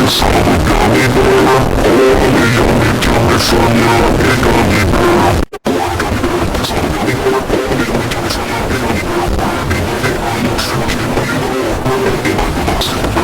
saw the gummy bear. Oh, the yummy, yummy from you, the gummy bear. Saw the gummy bear. Oh, the yummy, yummy from you, the gummy bear.